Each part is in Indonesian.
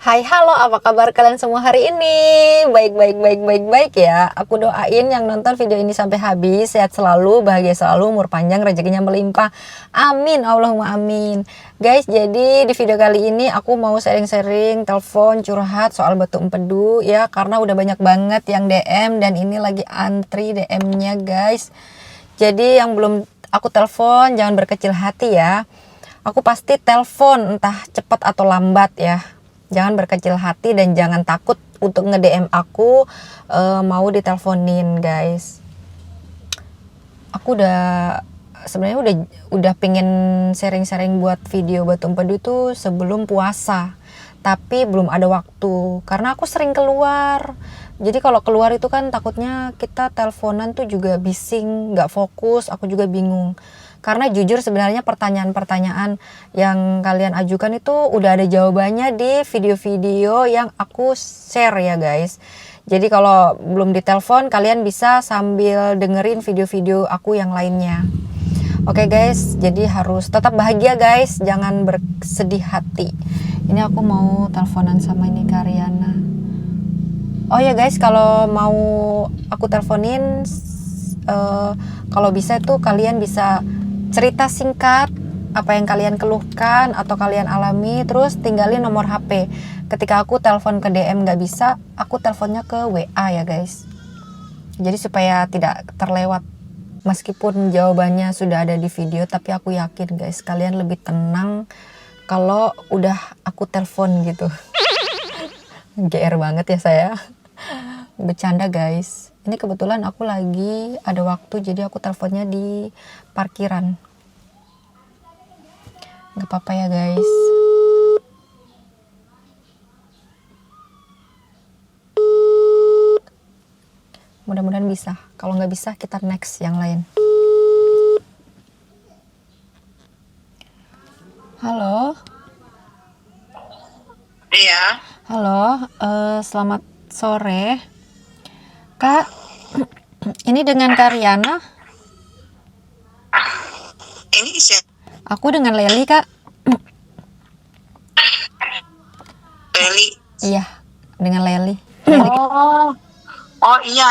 Hai, halo, apa kabar kalian semua hari ini? Baik ya. Aku doain yang nonton video ini sampai habis sehat selalu, bahagia selalu, umur panjang, rezekinya melimpah. Amin, Allahumma amin. Guys, jadi di video kali ini aku mau sharing-sharing, telepon, curhat soal batu empedu ya, karena udah banyak banget yang DM dan ini lagi antri DM-nya, guys. Jadi yang belum aku telepon jangan berkecil hati ya. Aku pasti telepon entah cepat atau lambat ya. Jangan berkecil hati dan jangan takut untuk nge-DM aku mau diteleponin, guys. Aku sebenarnya udah pengen sharing-sharing buat video batu empedu tuh sebelum puasa. Tapi belum ada waktu karena aku sering keluar. Jadi kalau keluar itu kan takutnya kita teleponan tuh juga bising, nggak fokus, aku juga bingung. Karena jujur sebenarnya pertanyaan-pertanyaan yang kalian ajukan itu udah ada jawabannya di video-video yang aku share ya, guys. Jadi kalau belum ditelepon kalian bisa sambil dengerin video-video aku yang lainnya. Oke guys, jadi harus tetap bahagia guys, jangan bersedih hati. Ini aku mau teleponan sama ini Karyana. Oh ya guys, kalau mau aku teleponin kalau bisa tuh kalian bisa cerita singkat apa yang kalian keluhkan atau kalian alami, terus tinggalin nomor HP. Ketika aku telepon ke DM nggak bisa, aku teleponnya ke WA ya guys. Jadi supaya tidak terlewat. Meskipun jawabannya sudah ada di video, tapi aku yakin guys kalian lebih tenang kalau udah aku telepon gitu. GR banget ya saya. Bercanda guys. Ini kebetulan aku lagi ada waktu, jadi aku teleponnya di parkiran. Gak apa-apa ya guys. Mudah-mudahan bisa. Kalau nggak bisa kita next yang lain. Halo. Iya. Halo. Selamat sore. Kak, ini dengan Karyana? Ini siapa? Aku dengan Leli, Kak. Leli. Iya, dengan Leli. Oh iya.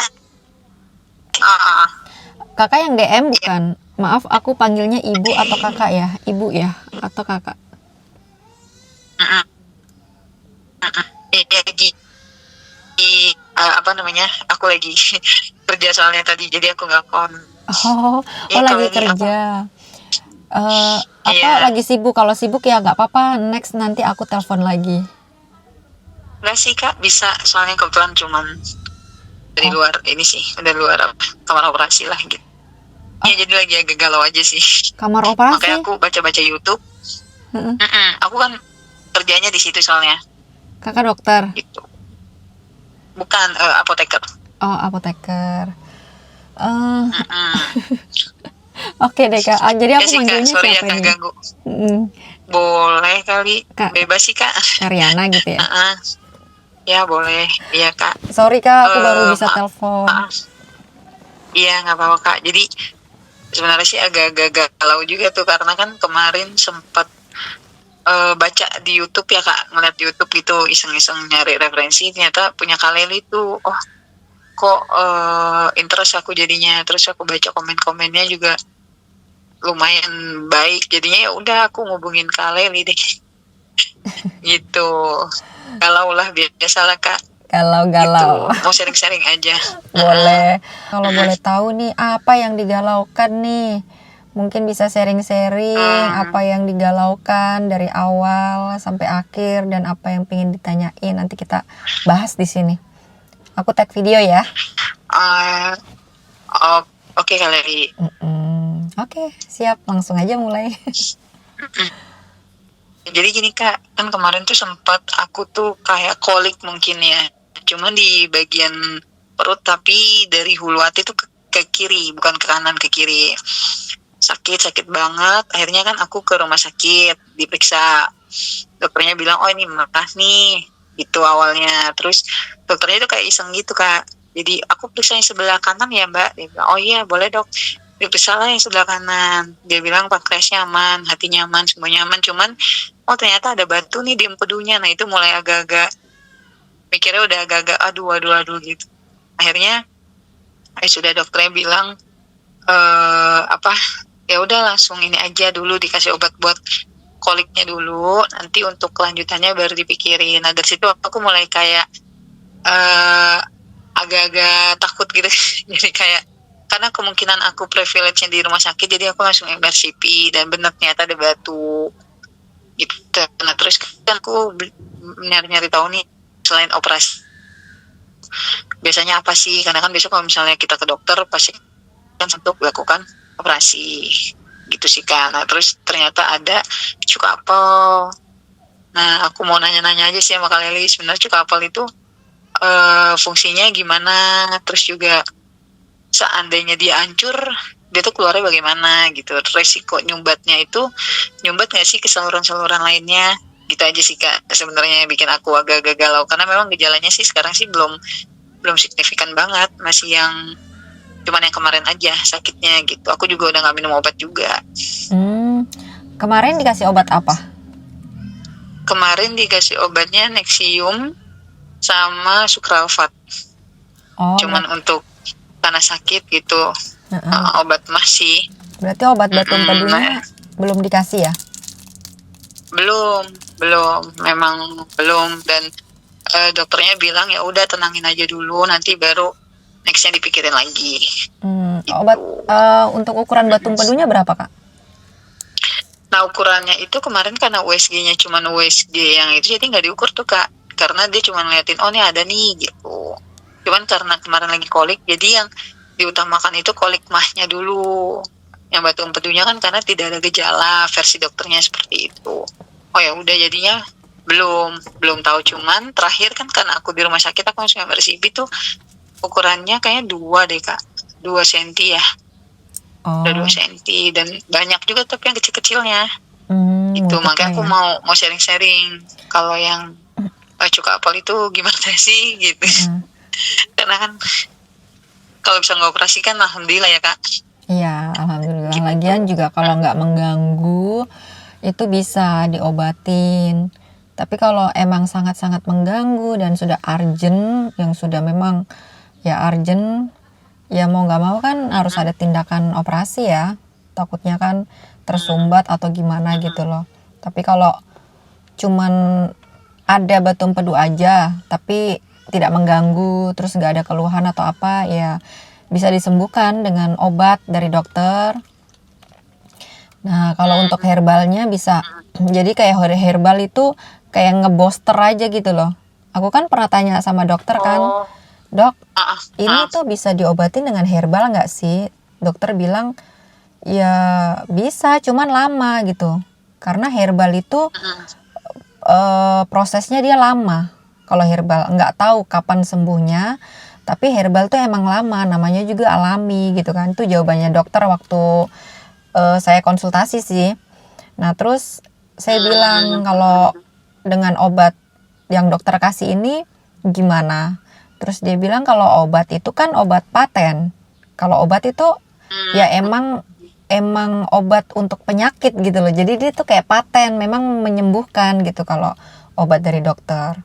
Kakak yang DM bukan? Maaf, aku panggilnya ibu atau kakak ya? Ibu ya? Atau kakak? Lagi apa namanya? Aku lagi kerja soalnya tadi, jadi aku nggak kon. Oh, lagi kerja. Iya. Lagi sibuk? Kalau sibuk ya nggak apa-apa. Next nanti aku telepon lagi. Nggak sih Kak, bisa. Soalnya kebetulan cuman dari luar ini sih, dari luar kamar operasi lah gitu. Ya jadi lagi agak galau aja sih. Kamar operasi? Makanya aku baca-baca YouTube. Aku kan kerjanya di situ soalnya. Kakak dokter? Gitu. Bukan, apoteker. Oh, apoteker. Oke deh Kak. Jadi aku manggilnya Kak, sorry siapa ya Kak ini? ganggu. Boleh kali, Kak. bebas sih Kak. Karyana gitu ya? Ya boleh, iya Kak. Sorry Kak, aku baru bisa telepon. Iya nggak apa-apa Kak. Jadi sebenarnya sih agak-agak galau juga tuh karena kan kemarin sempat baca di YouTube ya Kak, ngeliat di YouTube gitu iseng-iseng nyari referensi, ternyata punya Kak Leli tuh. Oh kok interest aku jadinya, terus aku baca komen-komennya juga lumayan baik, jadinya ya udah aku ngubungin Kak Leli deh. Gitu. Galau lah, biasalah Kak. Galau. Gitu. Mau sharing-sharing aja. Boleh. Kalau boleh tahu nih apa yang digalaukan nih? Mungkin bisa sharing-sharing apa yang digalaukan dari awal sampai akhir dan apa yang pengen ditanyain, nanti kita bahas di sini. Aku tag video ya. Oke Kak Leli. Oke, siap. Langsung aja mulai. Jadi gini Kak, kan kemarin tuh sempat aku tuh kayak kolik mungkin ya. Cuma di bagian perut, tapi dari hulu hati tuh ke kiri, bukan ke kanan, ke kiri. Sakit banget. Akhirnya kan aku ke rumah sakit, diperiksa. Dokternya bilang, oh ini merah nih, gitu awalnya. Terus dokternya tuh kayak iseng gitu Kak. Jadi aku periksa yang sebelah kanan ya Mbak. Dia bilang, oh iya boleh dok. Diperiksa lah yang sebelah kanan. Dia bilang pankreasnya aman, hatinya aman, semuanya aman. Cuman oh ternyata ada batu nih di empedunya. Nah itu mulai agak-agak mikirnya udah agak-agak aduh gitu. Akhirnya sudah dokternya bilang apa ya udah langsung ini aja dulu, dikasih obat buat koliknya dulu, nanti untuk kelanjutannya baru dipikirin. Nah dari situ aku mulai kayak agak-agak takut gitu. Jadi kayak karena kemungkinan aku privilege-nya di rumah sakit, jadi aku langsung MRCP dan benar ternyata ada batu gitu. Nah terus kan aku nyari-nyari tahu nih selain operasi biasanya apa sih, karena kan besok kalau misalnya kita ke dokter pasti kan untuk melakukan operasi gitu sih kan. Nah terus ternyata ada cuka apel. Nah aku mau nanya-nanya aja sih sama Kak Leli, sebenarnya cuka apel itu fungsinya gimana, terus juga seandainya dia hancur dia tuh keluarnya bagaimana gitu, resiko nyumbatnya itu nyumbat nggak sih ke saluran-saluran lainnya, gitu aja sih Kak sebenarnya yang bikin aku agak-agak galau, karena memang gejalanya sih sekarang sih belum signifikan banget, masih yang cuman yang kemarin aja sakitnya gitu. Aku juga udah nggak minum obat juga. Kemarin dikasih obat apa? Kemarin dikasih obatnya Nexium sama Sucralfate. Cuman untuk karena sakit gitu. Obat masih. Berarti obat batu empedunya belum dikasih ya? Belum, memang belum. Dan dokternya bilang ya udah tenangin aja dulu, nanti baru nextnya dipikirin lagi. Gitu. Obat untuk ukuran batu empedunya berapa Kak? Nah ukurannya itu kemarin karena USG-nya cuma USG yang itu, jadi nggak diukur tuh Kak, karena dia cuma ngeliatin oh nih ada nih gitu. Cuman karena kemarin lagi kolik, jadi yang diutamakan itu kolik mahnya dulu. Yang batu empedunya kan karena tidak ada gejala, versi dokternya seperti itu. Oh ya udah jadinya belum tahu, cuman terakhir kan karena aku di rumah sakit aku langsung MRCP tuh ukurannya kayaknya 2 deh Kak, 2 senti ya. Udah 2 senti dan banyak juga tapi yang kecil-kecilnya. Itu makanya aku mau sharing-sharing kalau yang cuka apel itu gimana sih gitu. Karena kan kalau bisa ngoperasi kan alhamdulillah ya Kak. Iya alhamdulillah gitu. Lagian juga kalau nggak mengganggu itu bisa diobatin. Tapi kalau emang sangat-sangat mengganggu dan sudah urgent, yang sudah memang ya urgent, ya mau nggak mau kan harus ada tindakan operasi ya, takutnya kan tersumbat atau gimana gitu loh. Tapi kalau cuman ada batu empedu aja tapi tidak mengganggu, terus nggak ada keluhan atau apa, ya bisa disembuhkan dengan obat dari dokter. Nah kalau untuk herbalnya bisa, jadi kayak herbal itu kayak ngebooster aja gitu loh. Aku kan pernah tanya sama dokter kan, Dok, ini tuh bisa diobatin dengan herbal nggak sih? Dokter bilang, ya bisa, cuman lama gitu. Karena herbal itu prosesnya dia lama. Kalau herbal nggak tahu kapan sembuhnya, tapi herbal tuh emang lama, namanya juga alami gitu kan. Itu jawabannya dokter waktu saya konsultasi sih. Nah terus saya bilang kalau dengan obat yang dokter kasih ini gimana? Terus dia bilang kalau obat itu kan obat paten. Kalau obat itu ya emang obat untuk penyakit gitu loh. Jadi dia tuh kayak paten, memang menyembuhkan gitu kalau obat dari dokter.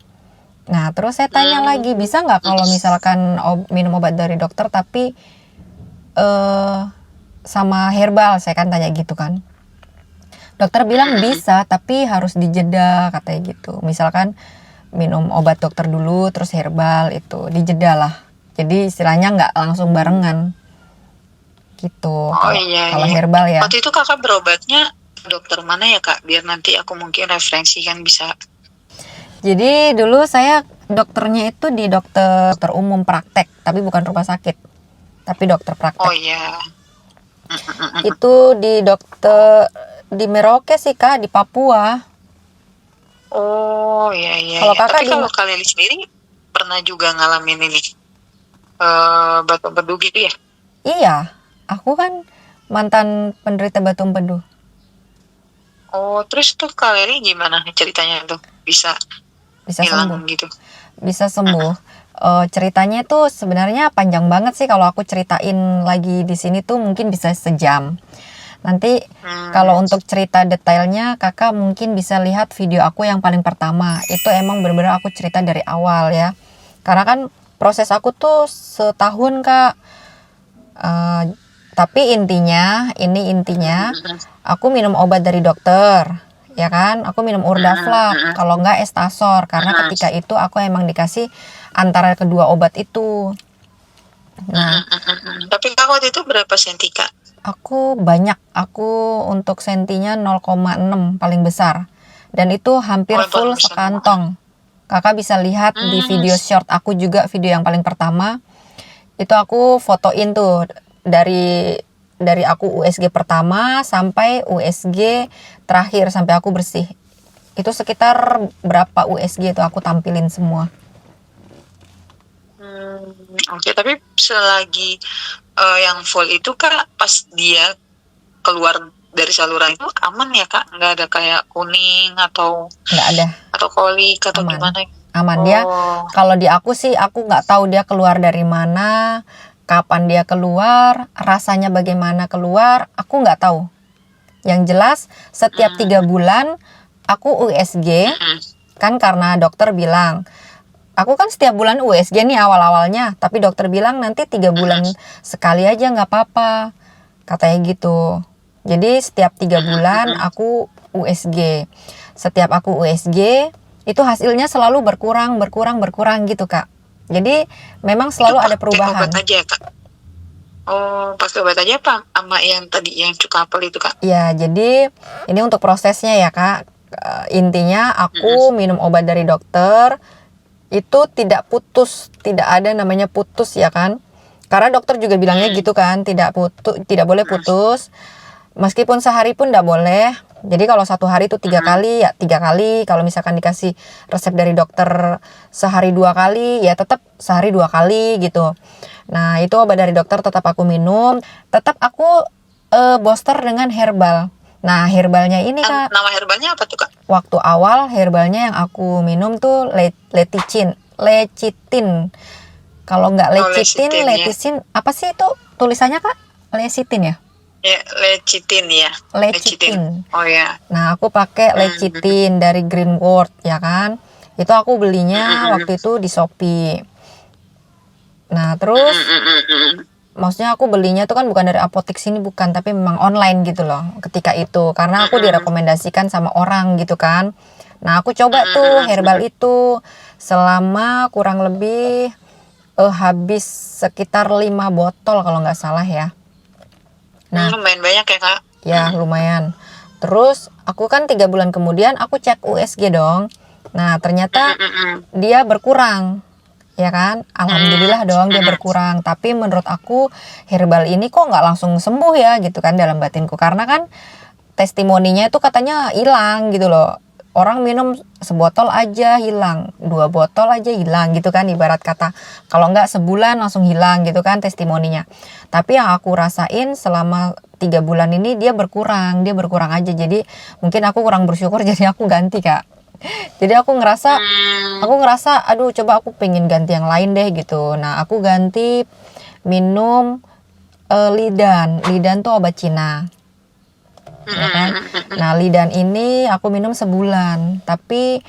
Nah terus saya tanya lagi, bisa nggak kalau misalkan minum obat dari dokter tapi sama herbal? Saya kan tanya gitu kan. Dokter bilang bisa, tapi harus dijeda katanya gitu. Misalkan minum obat dokter dulu terus herbal, itu dijeda lah, jadi istilahnya nggak langsung barengan gitu. Kalau herbal ya. Waktu itu Kakak berobatnya dokter mana ya Kak, biar nanti aku mungkin referensi kan bisa. Jadi dulu saya dokternya itu di dokter umum praktek, tapi bukan rumah sakit, tapi dokter praktek. Oh iya. Itu di dokter di Merauke sih Kak, di Papua. Oh iya. Kalau Kakak tapi kalau kalian sendiri pernah juga ngalamin ini batu empedu gitu ya? Iya, aku kan mantan penderita batu empedu. Oh terus tuh kalian gimana ceritanya tuh bisa hilang sembuh gitu? Bisa sembuh. Ceritanya tuh sebenarnya panjang banget sih, kalau aku ceritain lagi di sini tuh mungkin bisa sejam. Nanti kalau untuk cerita detailnya kakak mungkin bisa lihat video aku yang paling pertama. Itu emang bener-bener aku cerita dari awal ya. Karena kan proses aku tuh setahun kak. Tapi intinya aku minum obat dari dokter. Ya kan, aku minum Urdaflak. Kalau enggak Estasor. Karena ketika itu aku emang dikasih antara kedua obat itu. Nah, Tapi kak waktu itu berapa senti kak? aku banyak, untuk sentinya 0,6 paling besar. Dan itu hampir Oh, full paling besar. sekantong. Kakak bisa lihat di video short aku juga, video yang paling pertama. Itu aku fotoin tuh dari aku USG pertama sampai USG terakhir sampai aku bersih. Itu sekitar berapa USG itu aku tampilin semua. Oke, tapi selagi yang full itu kak, pas dia keluar dari saluran itu aman ya kak? Nggak ada kayak kuning atau Nggak ada, kolik atau aman. gimana? Aman dia. Kalau di aku sih aku nggak tahu dia keluar dari mana, kapan dia keluar, rasanya bagaimana keluar, aku nggak tahu. Yang jelas setiap 3 bulan aku USG, kan karena dokter bilang, aku kan setiap bulan USG nih awal-awalnya, tapi dokter bilang nanti 3 bulan sekali aja nggak apa-apa, katanya gitu. Jadi setiap 3 bulan aku USG. Setiap aku USG, itu hasilnya selalu berkurang gitu kak. Jadi memang selalu ada perubahan. Obat aja kak? Oh, pakai obat aja apa sama yang tadi yang cuka apel itu kak? Ya, jadi ini untuk prosesnya ya kak. Intinya aku minum obat dari dokter itu tidak putus, tidak ada namanya putus ya kan. Karena dokter juga bilangnya gitu kan, tidak boleh putus. Meskipun sehari pun tidak boleh. Jadi kalau satu hari itu 3 kali ya 3 kali. Kalau misalkan dikasih resep dari dokter sehari 2 kali ya tetap sehari 2 kali gitu. Nah itu obat dari dokter tetap aku minum. Tetap aku booster dengan herbal. Nah herbalnya ini kak. Nama herbalnya apa tuh kak? Waktu awal herbalnya yang aku minum tuh lecitin. Kalau nggak lecitin, apa sih itu tulisannya kak? Lecitin ya? Ya, lecitin ya. Lecitin. Oh ya. Nah, aku pakai lecitin dari Greenworld ya kan. Itu aku belinya waktu itu di Shopee. Nah, terus maksudnya aku belinya tuh kan bukan dari apotek sini bukan, tapi memang online gitu loh ketika itu. Karena aku direkomendasikan sama orang gitu kan. Nah, aku coba tuh herbal itu selama kurang lebih habis sekitar 5 botol kalau nggak salah ya. Nah, lumayan banyak ya kak? Ya lumayan. Terus aku kan 3 bulan kemudian aku cek USG dong. Nah ternyata dia berkurang, ya kan? Alhamdulillah dong dia berkurang. Tapi menurut aku herbal ini kok nggak langsung sembuh ya gitu kan dalam batinku. Karena kan testimoninya itu katanya hilang gitu loh. Orang minum sebotol aja hilang, 2 botol aja hilang gitu kan ibarat kata. Kalau nggak sebulan langsung hilang gitu kan testimoninya. Tapi yang aku rasain selama 3 bulan ini dia berkurang aja. Jadi mungkin aku kurang bersyukur jadi aku ganti kak. Jadi aku ngerasa aduh coba aku pengen ganti yang lain deh gitu. Nah aku ganti minum Lidan tuh obat Cina. Ya kan? Nah Lidan ini aku minum sebulan. Tapi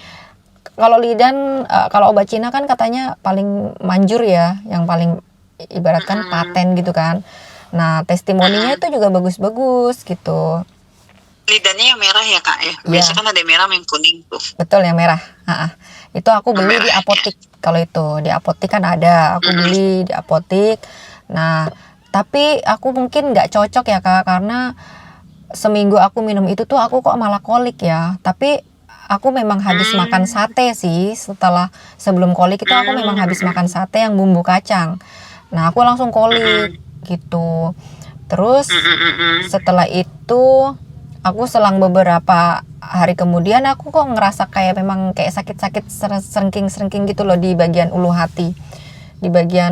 kalau Lidan, kalau obat Cina kan katanya paling manjur ya, yang paling ibaratkan paten gitu kan. Nah testimoninya itu juga bagus-bagus gitu. Lidannya yang merah ya kak ya? Biasanya kan ada yang merah yang kuning tuh. Betul yang merah. Itu aku beli di apotik. Kalau itu di apotik kan ada, aku beli di apotik. Nah tapi aku mungkin nggak cocok ya kak, karena seminggu aku minum itu tuh aku kok malah kolik ya. Tapi aku memang habis makan sate sih. Sebelum kolik itu aku memang habis makan sate yang bumbu kacang. Nah aku langsung kolik gitu. Terus setelah itu aku selang beberapa hari kemudian aku kok ngerasa kayak memang kayak sakit-sakit serengking gitu loh di bagian ulu hati, di bagian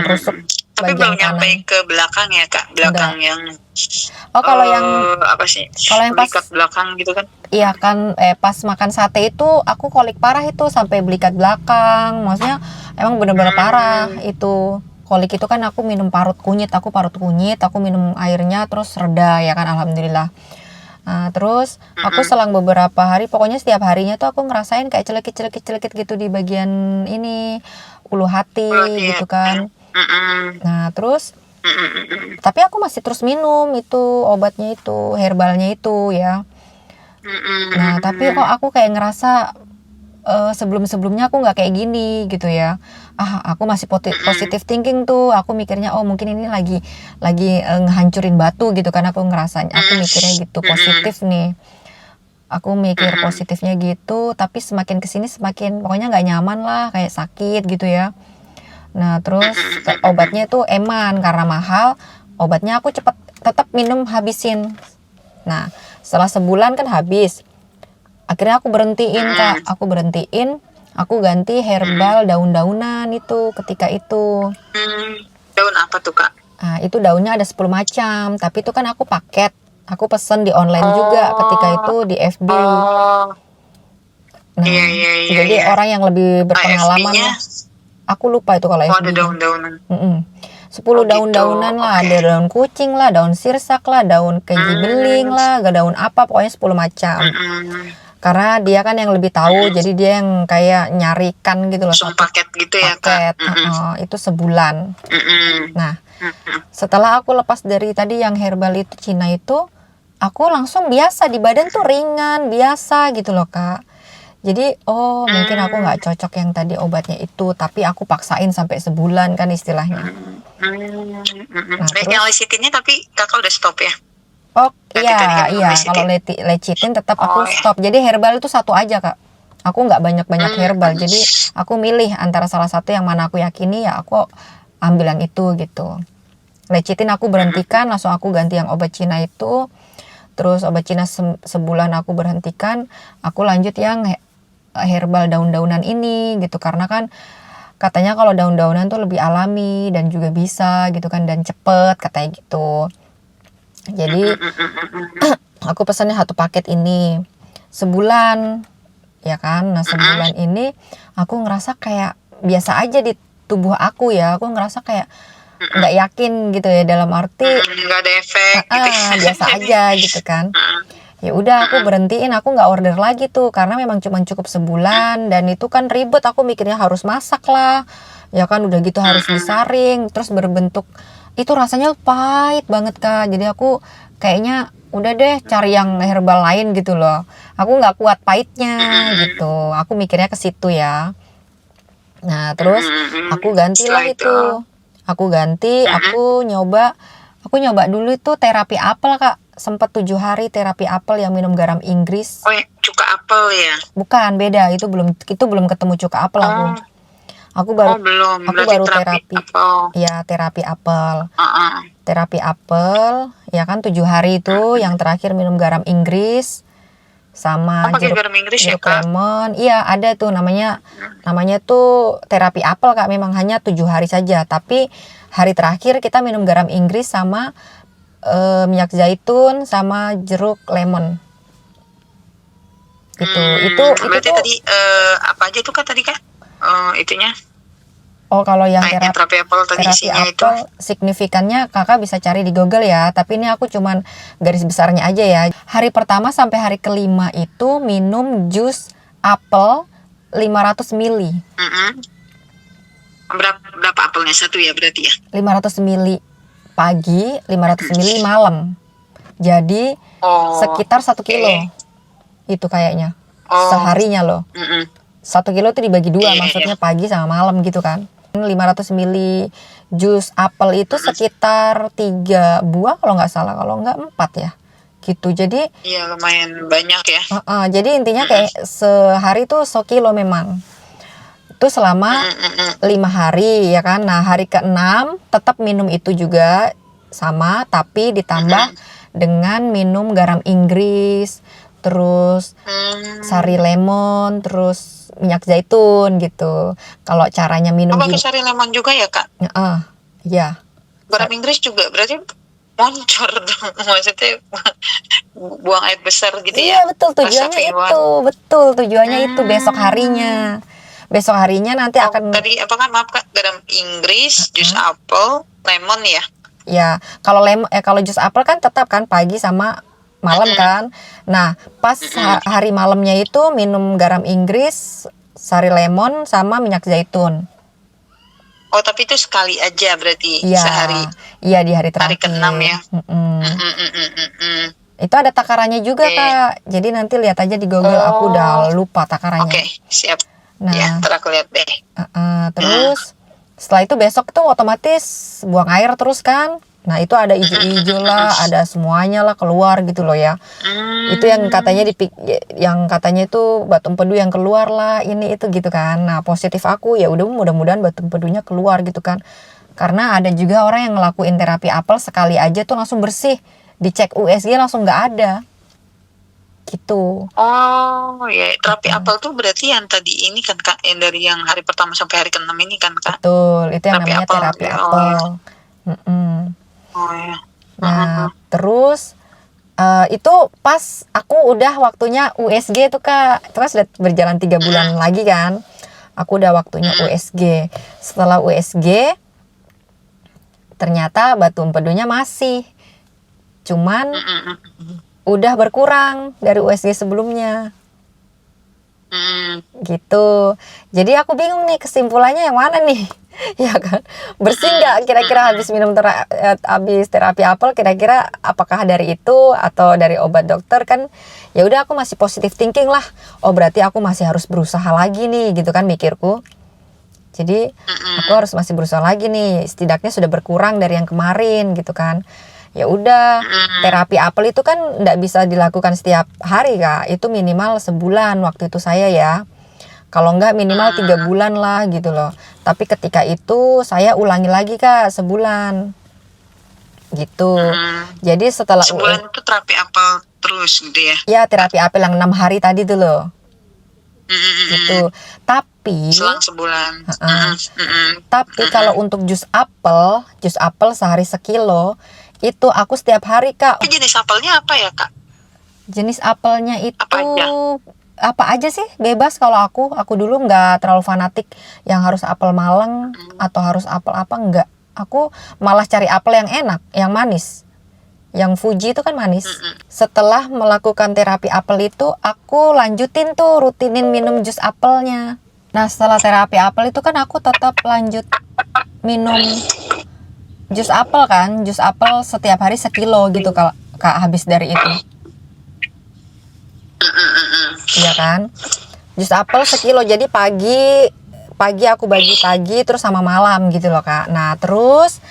rusuk. Tapi belum nyampe ke belakang ya kak? Belakang yang kalau yang apa sih? Kalau yang pas belakang gitu kan? Iya kan, pas makan sate itu aku kolik parah itu sampai belikat belakang. Maksudnya emang bener-bener parah itu kolik itu kan aku minum parut kunyit, aku minum airnya terus reda ya kan, alhamdulillah. Nah, terus aku selang beberapa hari, pokoknya setiap harinya tuh aku ngerasain kayak celekit gitu di bagian ini ulu hati gitu kan. Nah, terus tapi aku masih terus minum itu obatnya itu, herbalnya itu ya. Nah, tapi kok aku kayak ngerasa sebelum-sebelumnya aku nggak kayak gini gitu ya. Aku masih positive thinking tuh. Aku mikirnya mungkin ini lagi ngehancurin batu gitu kan, aku ngerasanya. Aku mikirnya gitu, positif nih. Aku mikir positifnya gitu, tapi semakin kesini semakin pokoknya nggak nyaman lah, kayak sakit gitu ya. Nah, terus obatnya itu eman karena mahal. Obatnya aku tetap minum habisin. Nah, setelah sebulan kan habis. Akhirnya aku berhentiin Kak, aku ganti herbal daun-daunan itu ketika itu. Daun apa tuh Kak? Nah, itu daunnya ada 10 macam, tapi itu kan aku paket. Aku pesen di online juga ketika itu di FB. Nah, jadi orang yang lebih berpengalaman lah. Aku lupa itu kalau FB. Ada daun-daunan. 10 daun-daunan lah, ada daun kucing lah, daun sirsak lah, daun keji beling lah, daun apa, pokoknya 10 macam. Karena dia kan yang lebih tahu, jadi dia yang kayak nyarikan gitu loh. Paket gitu ya Kak. Itu sebulan. Nah, setelah aku lepas dari tadi yang herbal itu Cina itu, aku langsung biasa di badan tuh ringan, biasa gitu loh Kak. Jadi mungkin aku nggak cocok yang tadi obatnya itu, tapi aku paksain sampai sebulan kan istilahnya. Nah, terus, yang lecitinnya tapi Kakak udah stop ya? Iya, kalau lecitin tetap aku stop. Jadi herbal itu satu aja Kak. Aku nggak banyak herbal. Jadi aku milih antara salah satu yang mana aku yakini, ya aku ambil yang itu gitu. Lecitin aku berhentikan, langsung aku ganti yang obat Cina itu. Terus obat Cina sebulan aku berhentikan, aku lanjut yang herbal daun-daunan ini gitu. Karena kan katanya kalau daun-daunan tuh lebih alami dan juga bisa gitu kan, dan cepet katanya gitu. Jadi aku pesannya satu paket ini sebulan ya kan. Nah, sebulan ini aku ngerasa kayak biasa aja di tubuh aku ya. Aku ngerasa kayak nggak yakin gitu ya, dalam arti nggak ada efek gitu. Biasa aja gitu kan. Ya udah aku berhentiin, aku nggak order lagi tuh karena memang cuma cukup sebulan, dan itu kan ribet, aku mikirnya harus masak lah ya kan, udah gitu harus disaring, terus berbentuk itu rasanya pahit banget Kak. Jadi aku kayaknya udah deh cari yang herbal lain gitu loh, aku nggak kuat pahitnya gitu, aku mikirnya ke situ ya. Nah, terus aku gantilah itu, aku nyoba dulu itu terapi apel Kak, sempat 7 hari terapi apel yang minum garam Inggris. Cuka apel ya? Bukan, beda, itu belum ketemu cuka apel aku baru terapi apel. Ya, terapi apel. Terapi apel ya kan 7 hari itu. Yang terakhir minum garam Inggris sama jeruk lemon. Iya, ada tuh namanya tuh terapi apel Kak, memang hanya 7 hari saja, tapi hari terakhir kita minum garam Inggris sama minyak zaitun sama jeruk lemon. Itu berarti tadi apa aja tuh Kak tadi Kak? Itunya. Kalau yang terapi apel tadi isinya itu signifikannya Kakak bisa cari di Google ya, tapi ini aku cuman garis besarnya aja ya. Hari pertama sampai hari kelima itu minum jus apel 500 ml. Berapa apelnya? Satu ya berarti ya? 500 ml pagi, 500 ml malam. Jadi sekitar 1 kilo itu kayaknya seharinya loh. 1 kilo itu dibagi 2, maksudnya pagi sama malam gitu kan. 500 ml jus apel itu sekitar 3 buah kalau nggak salah, kalau nggak 4 ya gitu. Jadi iya lumayan banyak ya. Jadi intinya kayak sehari tuh 1 kilo memang. Itu selama 5 hari ya kan. Nah, hari ke-6 tetap minum itu juga sama, tapi ditambah dengan minum garam Inggris, terus sari lemon, terus minyak zaitun gitu. Kalau caranya minum pakai sari lemon juga ya Kak? Iya. Garam Inggris juga berarti moncor dong, maksudnya buang air besar gitu ya? Iya betul, tujuannya itu, besok harinya. besok harinya nanti akan Tadi apa kan, maaf Kak, garam Inggris, jus apel, lemon ya. ya kalau kalau jus apel kan tetap kan pagi sama malam kan. Nah, pas hari malamnya itu minum garam Inggris, sari lemon sama minyak zaitun. Oh, tapi itu sekali aja berarti Iya. sehari. Iya, di hari terakhir. Hari ke-6 ya. Itu ada takarannya juga, Oke. Kak. Jadi nanti lihat aja di Google, aku udah lupa takarannya. Oke, siap. Nah, Ya, ntar aku lihat deh. terus setelah itu besok tuh otomatis buang air terus kan. Nah, itu ada ijo-ijo lah, ada semuanya lah keluar gitu loh ya. Itu yang katanya yang katanya itu batu empedu yang keluar lah, ini itu gitu kan. Nah, positif aku ya udah mudah-mudahan batu empedunya keluar gitu kan. Karena ada juga orang yang ngelakuin terapi apel sekali aja tuh langsung bersih. Dicek USG langsung nggak ada. Gitu. Oh, ya, terapi apel tuh berarti yang tadi ini kan Kak, yang dari yang hari pertama sampai hari ke-6 ini kan Kak? Betul, itu yang Terapi namanya apel, terapi ya. apel. Oh ya. Nah, terus itu pas aku udah waktunya USG tuh Kak. Terus udah berjalan 3 bulan lagi kan. Aku udah waktunya USG. Setelah USG ternyata batu empedunya masih. Cuman udah berkurang dari USG sebelumnya. Gitu. Jadi aku bingung nih kesimpulannya yang mana nih? Ya kan, bersih nggak kira-kira habis habis terapi apel, kira-kira apakah dari itu atau dari obat dokter kan? Ya udah, aku masih positive thinking lah. Oh, berarti aku masih harus berusaha lagi nih gitu kan mikirku. Jadi aku harus masih berusaha lagi nih, setidaknya sudah berkurang dari yang kemarin gitu kan. Ya udah, terapi apel itu kan nggak bisa dilakukan setiap hari Kak, itu minimal sebulan waktu itu saya ya. Kalau enggak minimal 3 bulan lah gitu loh. Tapi ketika itu saya ulangi lagi Kak, sebulan. Gitu. Jadi setelah sebulan itu terapi apel terus gitu ya? Ya, terapi apel yang 6 hari tadi tuh loh. Gitu. Tapi selang sebulan. Tapi kalau untuk jus apel sehari sekilo, itu aku setiap hari Kak. Tapi jenis apelnya apa ya Kak? Jenis apelnya itu Apa aja sih, bebas. Kalau aku dulu nggak terlalu fanatik yang harus apel Malang atau harus apel apa, enggak. Aku malah cari apel yang enak, yang manis. Yang Fuji itu kan manis. Setelah melakukan terapi apel itu, aku lanjutin tuh rutinin minum jus apelnya. Nah, setelah terapi apel itu kan aku tetap lanjut minum jus apel kan. Jus apel setiap hari sekilo gitu Kak, habis dari itu. Iya kan, jus apel sekilo. Jadi pagi aku bagi pagi terus sama malam gitu loh Kak. Nah terus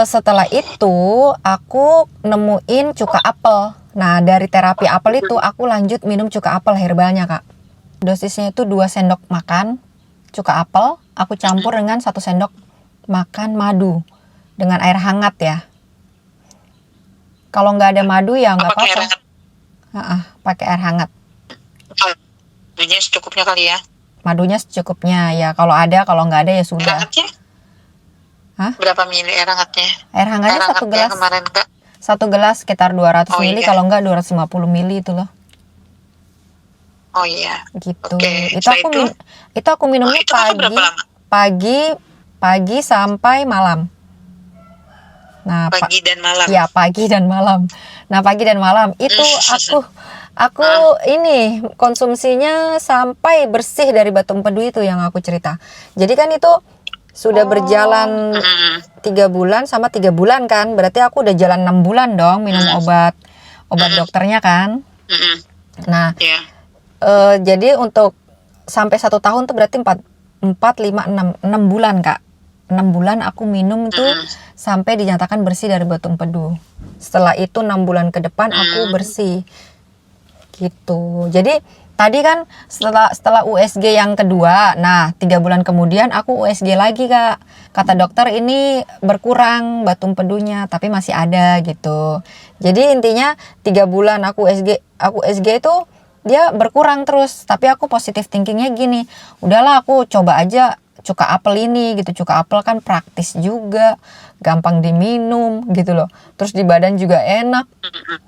setelah itu aku nemuin cuka apel. Nah dari terapi apel itu aku lanjut minum cuka apel herbalnya Kak. Dosisnya itu 2 sendok makan cuka apel, aku campur dengan 1 sendok makan madu dengan air hangat ya. Kalau nggak ada madu ya nggak apa-apa. Pakai air hangat. Madunya secukupnya kali ya? Madunya secukupnya ya. Kalau ada, kalau nggak ada ya sudah. Air hangatnya? Berapa mili air hangatnya? Air hangatnya 1 gelas. Kemarin Kak? 1 gelas sekitar 200 mili, iya. kalau nggak 250 mili itu loh. Oh iya. Gitu. Oke. Itu aku minumnya itu berapa lama? Pagi sampai malam. Nah, pagi dan malam. Ya, pagi dan malam. Nah, pagi dan malam itu aku ini konsumsinya sampai bersih dari batu empedu itu yang aku cerita. Jadi kan itu sudah berjalan 3 bulan sama 3 bulan kan. Berarti aku udah jalan 6 bulan dong minum obat dokternya kan. Nah, jadi untuk sampai 1 tahun tuh berarti 4, 5, 6 bulan Kak. 6 bulan aku minum tuh sampai dinyatakan bersih dari batu empedu. Setelah itu 6 bulan ke depan aku bersih. Gitu. Jadi tadi kan setelah USG yang kedua, nah 3 bulan kemudian aku USG lagi Kak. Kata dokter ini berkurang batu empedunya, tapi masih ada gitu. Jadi intinya 3 bulan aku USG itu dia berkurang terus. Tapi aku positive thinkingnya gini, udahlah aku coba aja cuka apel ini gitu. Cuka apel kan praktis juga, gampang diminum gitu loh. Terus di badan juga enak.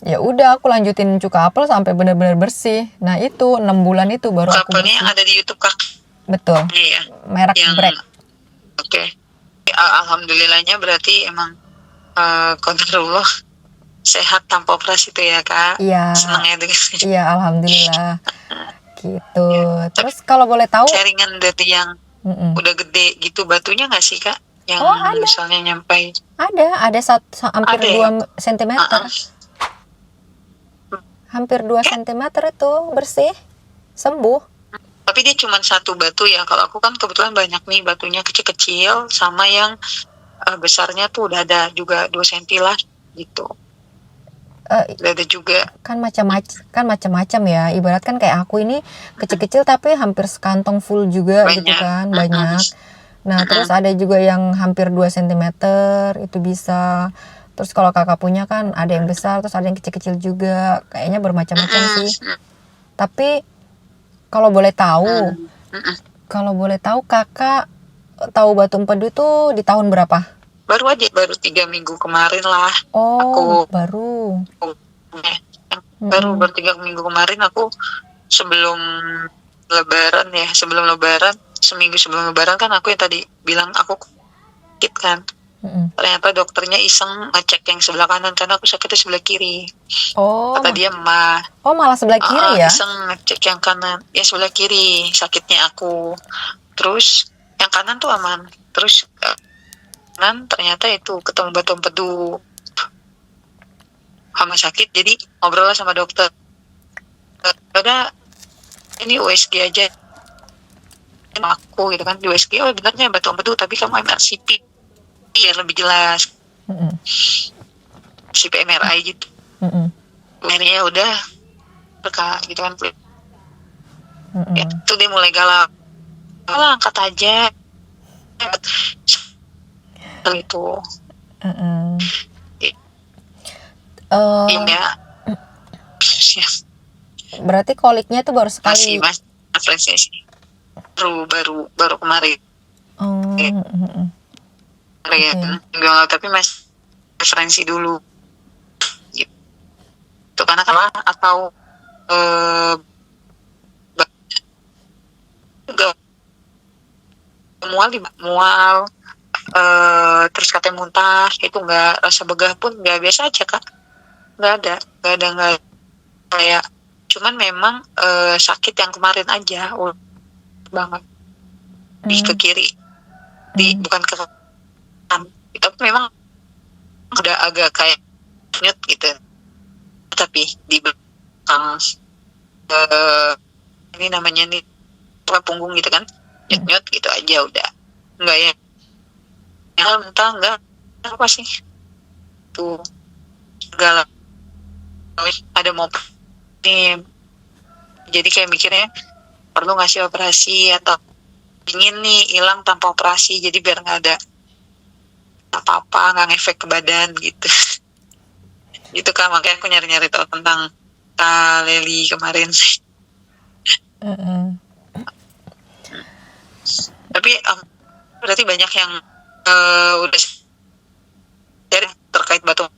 Ya udah aku lanjutin cuka apel sampai benar-benar bersih. Nah itu 6 bulan itu baru aku bersih. Apelnya yang ada di YouTube Kak? betul. Iya, Merek yang Brek. oke. Alhamdulillahnya berarti emang kodarullah sehat tanpa operasi tuh ya kak. Iya, Senang ya dengan iya alhamdulillah gitu. ya. Tapi Terus kalau boleh tahu, sharingan dari yang mm-mm. udah gede gitu batunya nggak sih kak? Yang Oh ada, misalnya nyampai ada hampir ada ya? 2 cm, hampir 2 Ya, cm itu bersih, sembuh. tapi dia cuma satu batu ya. Kalau aku kan kebetulan banyak nih batunya kecil-kecil sama yang besarnya tuh udah ada juga 2 cm lah gitu. Eh, Udah ada juga. kan macam-macam ya. Ibarat kan kayak aku ini kecil-kecil tapi hampir sekantong full juga gitu Banyak. kan, banyak. Nah, terus ada juga yang hampir 2 cm itu bisa. Terus kalau kakak punya kan ada yang besar, terus ada yang kecil-kecil juga. Kayaknya bermacam-macam sih. Tapi kalau boleh tahu, kakak tahu Batu Empedu tuh di tahun berapa? Baru 3 minggu kemarin lah Oh, aku baru. baru 3 minggu kemarin aku sebelum lebaran ya, seminggu sebelum lebaran kan aku yang tadi bilang aku sakit kan. Ternyata dokternya iseng ngecek yang sebelah kanan karena aku sakitnya sebelah kiri. Oh, Kata dia malah sebelah kiri ya? iseng ngecek yang kanan, ya sebelah kiri sakitnya aku. Terus yang kanan tuh aman. Terus kanan ternyata itu ketemu Batu Empedu sama sakit, jadi ngobrol lah sama dokter. Udah ini USG aja aku gitu kan, di USG oh benarnya Batu Empedu tapi kamu MRCP biar lebih jelas. CP MRI gitu. Akhirnya udah berkah gitu kan. Ya, itu dia mulai galak. Angkat aja. Itu. Iya. Berarti koliknya tuh baru sekali. Masih apresiasi. Baru kemarin. Tapi mas referensi dulu. Gitu. Itu karena kan atau mual terus katanya muntah itu nggak, rasa begah pun nggak, biasa aja kak, nggak ada kayak, cuman memang sakit yang kemarin aja banget di ke kiri, bukan ke kanan, tapi memang udah agak kayak nyut gitu, tapi di belakang ini namanya nih punggung gitu kan, nyut gitu aja udah, nggak ya mentah, nggak apa sih tuh segala ada mau nih, jadi kayak mikirnya perlu ngasih operasi atau ingin nih hilang tanpa operasi, jadi biar nggak ada apa-apa, nggak ngefek ke badan gitu. Gitu kan, makanya aku nyari-nyari tahu tentang Leli kemarin. Tapi berarti banyak yang udah terkait batu.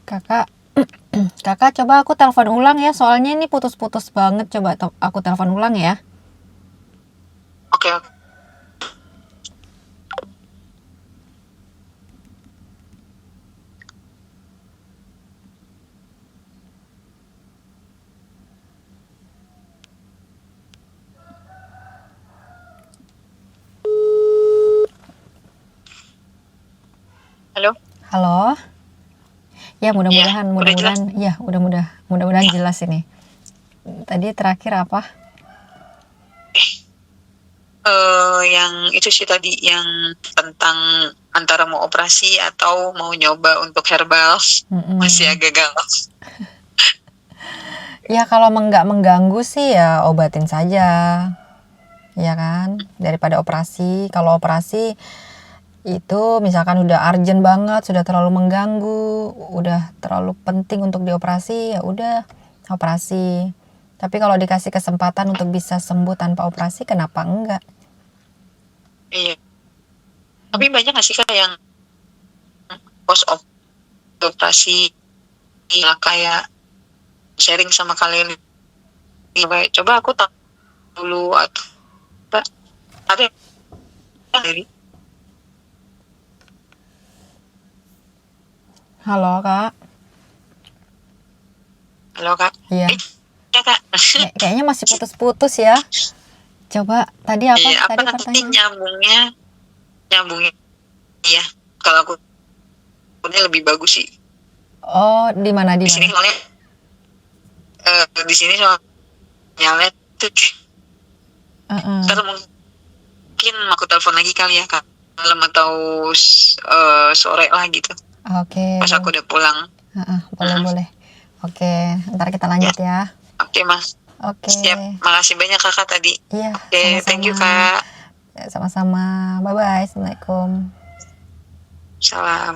Kakak coba aku telepon ulang ya, soalnya ini putus-putus banget. Coba aku telepon ulang ya. Oke. Halo. Ya mudah-mudahan jelas ini. Tadi terakhir apa? Yang itu sih tadi, yang tentang antara mau operasi atau mau nyoba untuk herbal. Masih agak galau. Ya kalau nggak mengganggu sih ya obatin saja, ya kan, daripada operasi. Kalau operasi itu misalkan udah urgent banget, sudah terlalu mengganggu, udah terlalu penting untuk dioperasi, ya udah operasi. Tapi kalau dikasih kesempatan untuk bisa sembuh tanpa operasi, kenapa enggak? Iya. Tapi banyak nggak sih kak yang post operasi kayak sharing sama kalian? Coba aku tahu dulu atau Ada dari. Halo Kak. Halo Kak. Iya. Ya Kak. Kayaknya masih putus-putus ya. Coba tadi apa? Iya, Tadi nanti pertanyaan. nyambungnya iya. Kalau aku ini lebih bagus sih. Oh, di mana di Di sini mana? soalnya di sini soalnya tuh Heeh. ntar mungkin aku telepon lagi kali ya Kak, malam atau sore lah gitu Oke, pas aku udah pulang. heeh, boleh Mm-mm. boleh. Oke, ntar kita Ya, lanjut ya. oke Mas. Oke. Siap, makasih banyak Kakak tadi. Iya, Oke, thank you sama-sama. Kak. Sama-sama. Bye bye. Assalamualaikum. Salam.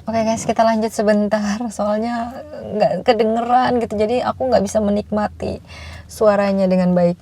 Oke guys, kita lanjut sebentar. Soalnya nggak kedengeran gitu, jadi aku nggak bisa menikmati suaranya dengan baik.